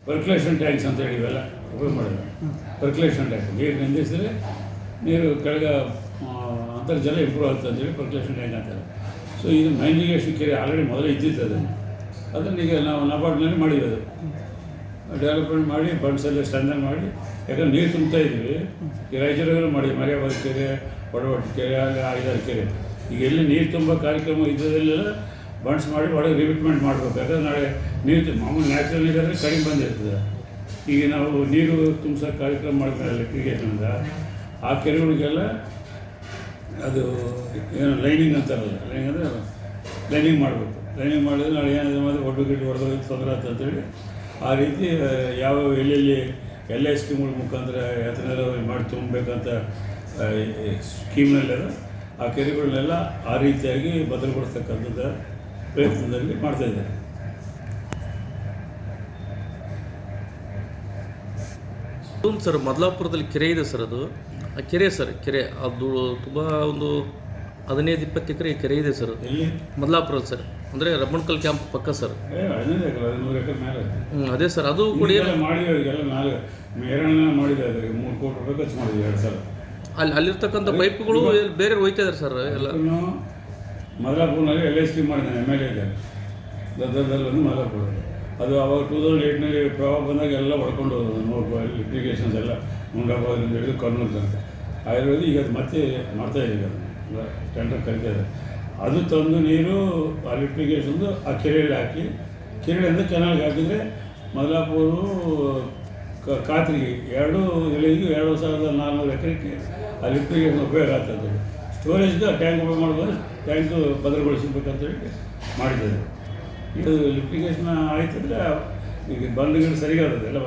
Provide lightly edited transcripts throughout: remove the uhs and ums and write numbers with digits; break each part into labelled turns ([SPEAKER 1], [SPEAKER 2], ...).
[SPEAKER 1] Percolation thanks ಅಂತ ಹೇಳಿ ಇವೆಲ್ಲ ಉಪಯೋಗ ಮಾಡಿದ್ರು. ಪರ್ಕ್ಯುಲೇಷನ್ ಟ್ಯಾಂಕ್ ನೀರು ನಿಂದಿಸಿದ್ರೆ ನೀರು ಕೆಳಗೆ ಅಂತರ್ಜಲ ಇಂಪ್ರೂವ್ ಆಗ್ತದೆ ಅಂತೇಳಿ ಪರ್ಕ್ಯುಲೇಷನ್ ಟ್ಯಾಂಕ್ ಅಂತಾರೆ. ಸೊ ಇದು ಮೈನಿಗೇಷನ್ ಕೆರೆ ಆಲ್ರೆಡಿ ಮೊದಲೇ ಇದ್ದಿತ್ತು ಅದನ್ನು ಈಗ ನಾವು ನಬಾರ್ಡ್ನಲ್ಲಿ ಮಾಡಿರೋದು ಡೆವಲಪ್ಮೆಂಟ್ ಮಾಡಿ ಬಂಡ್ಸಲ್ಲಿ ಸ್ಟ್ಯಾಂಡರ್ಡ್ ಮಾಡಿ. ಯಾಕಂದ್ರೆ ನೀರು ತುಂಬ್ತಾ ಇದ್ವಿ. ಈ ರಾಯಚೂರಿಗೆಲ್ಲ ಮಾಡಿ ಮರ್ಯಾಬಾದ್ ಕೆರೆ, ಒಡವಟ್ಟು ಕೆರೆ, ಅಲ್ಲಿ 5-6 ಕೆರೆ. ಈಗ ಎಲ್ಲಿ ನೀರು ತುಂಬ ಕಾರ್ಯಕ್ರಮ ಇದ್ದದಲ್ಲೆಲ್ಲ ಬಂಡ್ಸ್ ಮಾಡಿ ಒಳಗೆ ರಿವಿಟ್ಮೆಂಟ್ ಮಾಡಬೇಕು. ಯಾಕಂದ್ರೆ ನಾಳೆ ನೀರು ಮಾಮೂಲು ನ್ಯಾಚುರಲ್ ನೀರಾದರೆ ಕಡಿಮೆ ಬಂದಿರ್ತದೆ. ಈಗ ನಾವು ನೀರು ತುಂಬಿಸೋ ಕಾರ್ಯಕ್ರಮ ಮಾಡ್ತಾರೆ ಇರಿಗೇಷನಿಂದ ಆ ಕೆರೆಗಳಿಗೆಲ್ಲ ಅದು ಏನು ಲೈನಿಂಗ್ ಅಂತಾರಲ್ಲ, ಲೈನಿಂಗ್ ಅಂದರೆ ಲೈನಿಂಗ್ ಮಾಡಬೇಕು. ಲೈನಿಂಗ್ ಮಾಡಿದ್ರೆ ನಾಳೆ ಏನಿದೆ ಅಂದರೆ ಒಡ್ಡು ಗಿಡ್ಡು ಹೊಡೆದೋಗಿ ತೊಂದರೆ ಆಗ್ತದೆ ಅಂತೇಳಿ ಆ ರೀತಿ ಯಾವ ಎಲ್ಲೆಲ್ಲಿ ಎಲ್ಲ ಸ್ಕೀಮ್ಗಳ ಮುಖಾಂತರ ಅದನ್ನೆಲ್ಲ ಮಾಡಿ ತುಂಬಬೇಕಂತ ಸ್ಕೀಮ್ನಲ್ಲೆಲ್ಲ ಆ ಕೆರೆಗಳನ್ನೆಲ್ಲ ಆ ರೀತಿಯಾಗಿ ಬದಲುಗೊಳಿಸ್ತಕ್ಕಂಥದ್ದು ಪ್ರಯತ್ನದಲ್ಲಿ ಮಾಡ್ತಾಯಿದ್ದಾರೆ.
[SPEAKER 2] ಸರ್ ಮದಲಾಪುರದಲ್ಲಿ ಕೆರೆ ಇದೆ ಸರ್, ಅದು ಆ ಕೆರೆ ಸರ್ ಕೆರೆ ಅದು ತುಂಬ ಒಂದು 15-20 ಎಕರೆ ಕೆರೆ ಇದೆ ಸರ್.
[SPEAKER 1] ಎಲ್ಲಿ?
[SPEAKER 2] ಮದಲಾಪುರ ಸರ್, ಅಂದರೆ ರಬ್ಬಣ್ಕಲ್ ಕ್ಯಾಂಪ್ ಪಕ್ಕ ಸರ್.
[SPEAKER 1] 15 ಎಕರೆ ಮೇಲೆ.
[SPEAKER 2] ಅದೇ ಸರ್, ಅದು ಕೂಡ
[SPEAKER 1] ಮಾಡಿದ್ವಿ. ಈಗೆಲ್ಲ 4 ಮೇರಣ್ಣ ಮಾಡಿದೆ, ಅದಕ್ಕೆ 3 ಕೋಟಿ ರೂಪಾಯಿ ಖರ್ಚು ಮಾಡಿದ್ವಿ 2 ಸಲ.
[SPEAKER 2] ಅಲ್ಲಿರ್ತಕ್ಕಂಥ ಪೈಪ್ಗಳು ಬೇರೆ ಹೋಯ್ತಾ ಇದ್ದಾರೆ ಸರ್ ಎಲ್ಲ.
[SPEAKER 1] ಮದಲಾಪುರನಲ್ಲಿ LI ಸ್ಕೀಮ್ ಮಾಡಿದ್ದಾನೆ, MLA ಇದೆ ದರ್ದಲ್ಲಿ ಒಂದು ಮದಲಾಪುರದಲ್ಲಿ. ಅದು ಅವಾಗ 2008ನಲ್ಲಿ ಪ್ರವಾಹ ಬಂದಾಗ ಎಲ್ಲ ಹೊಡ್ಕೊಂಡು ಹೋದ್ರು 100 ಇರಿಗೇಷನ್ಸ್ ಎಲ್ಲ ಮುಂಡಾಬಾದ್ರಿಂದ ಹಿಡಿದು ಕರ್ನೂಲ್ ತನಕ ಆಯುರ್ವೇದ. ಈಗ ಅದು ಮತ್ತೆ ಮಾಡ್ತಾಯಿದ್ದೀವಿ, ಅದನ್ನು ಟೆಂಡರ್ ಕರಿತಾ ಇದೆ. ಅದು ತಂದು ನೀರು ಆ ಲಿಫ್ಟಿಗೇಷನ್ದು ಆ ಕೆರೆಯಲ್ಲಿ ಹಾಕಿ, ಕೆರೆಯಿಂದ ಕೆನಾಲ್ಗೆ ಹಾಕಿದರೆ ಮದಲಾಪುರ ಕಾತ್ರಿಗೆ 2 ಎಲೆಗೂ 2,400 ಎಕರೆಗೆ ಆ ಲಿಫ್ಟಿಗೇಷನ್ ಉಪಯೋಗ ಆಗ್ತದೆ. ಸ್ಟೋರೇಜ್ಗೆ ಟ್ಯಾಂಕ್ ಉಪಯೋಗ ಮಾಡ್ಬೋದು, ಟ್ಯಾಂಕು ಭದ್ರಗೊಳಿಸಬೇಕಂತೇಳಿ ಮಾಡಿದ್ದಾರೆ. ಇದು ಲಿಫ್ಟಿಗೇಷನ್ ಆಯ್ತಂದರೆ ಈಗ ಬಂದ್ಗಳು ಸರಿಗಾಗ್ತದೆ, ಎಲ್ಲ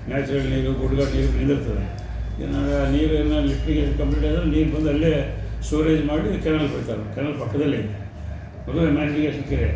[SPEAKER 1] ನ್ಯಾಚುರಲ್ ನೀರು ಗುಡ್ಗಾಡು ನೀರು ನಿಂದಿರ್ತದೆ. ನೀರನ್ನು ಲಿಫ್ಟಿಗೇಷನ್ ಕಂಪ್ಲೀಟ್ ಆದರೆ ನೀರು ಬಂದು ಅಲ್ಲೇ ಸ್ಟೋರೇಜ್ ಮಾಡಿ ಕೆನಾಲ್ ಬಿಡ್ತಾರೆ. ಕೆನಾಲ್ ಪಕ್ಕದಲ್ಲೇ ಇದೆ, ಮೊದಲು ಮ್ಯಾನಿಗೇಷನ್ ಕೆರೆ.